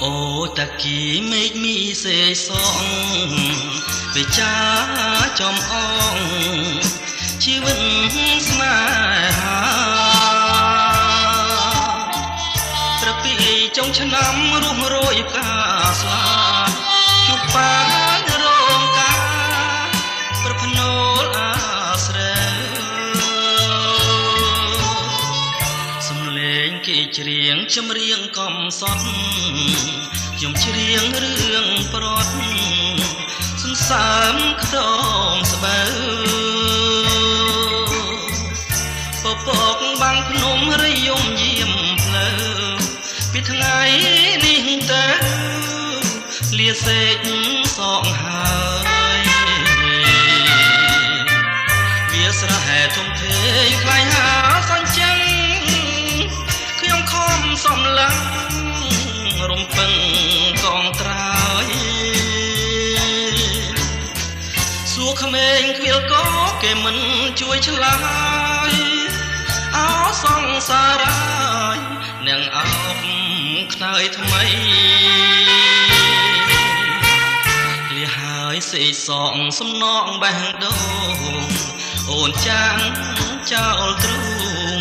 អូតាគីមេឃមីសេសងវិចាចំអងជីវិតស្នេហាត្រពីចុងឆ្នាំរស់រយកាស្លាជួបបានរងការប្រភ្នូលអាស្រែសំលេងគេច្រៀងចម្រៀងកំសត់ខ្ញុំច្រៀងរឿងប្រត់សន្សើមខ្ទមស្បូវពពកបាំងភ្នំរយំយាមផ្លូវពីថ្ងៃនេះទៅលាសេកសងហើយវាស្រែធំធេងខ្លាយហាសញ្ចឹងខ្ញុំខំសំឡឹងរំពឹងកងត្រើយសួរក្មេងខ្វៀលក៏គេមិនជួយឆ្លើយអោសង្សារយនឹងអោបខ្នើយថ្មីលះហើយសេសងសំណងបេះដូងអូនចាំងចោលទ្រូង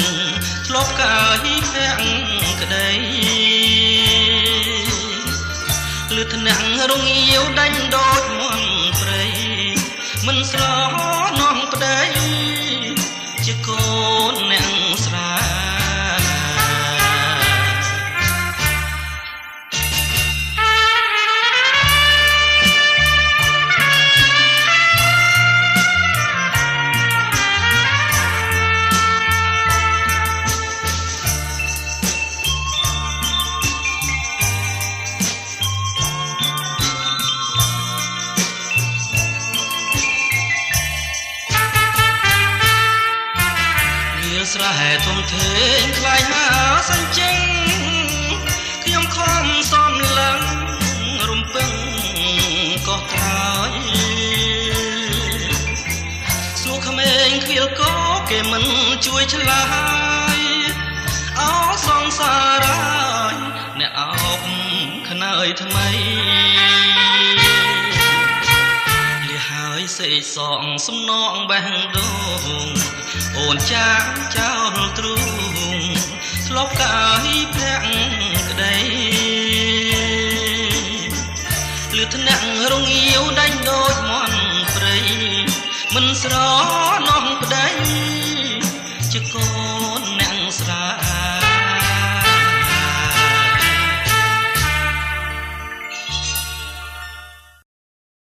ធ្លាប់កាយភាំងក្តីលឺថ្នាក់រងាវដាច់ដូចមន់ព្រៃមិនស្រនាំប្តីជាកូនអ្នកស្រាស្រែធំធេងខ្លាយហាសញ្ចឹងខ្ញុំខំសំឡឹងរំពឹងក៏ត្រើយសួរក្មេងខ្វៀលក៏គេមិនជួយឆ្លើយអោសង្សារយអ្នកអោបខ្នើយថ្មីលះហើយសេកសងសំណងបេះដូងអូនចាងចោលទ្រូងធ្លាប់កាយភាំងក្តីលឺថ្នាក់រងាវដាច់ដូចមន់ព្រៃមិនស្រ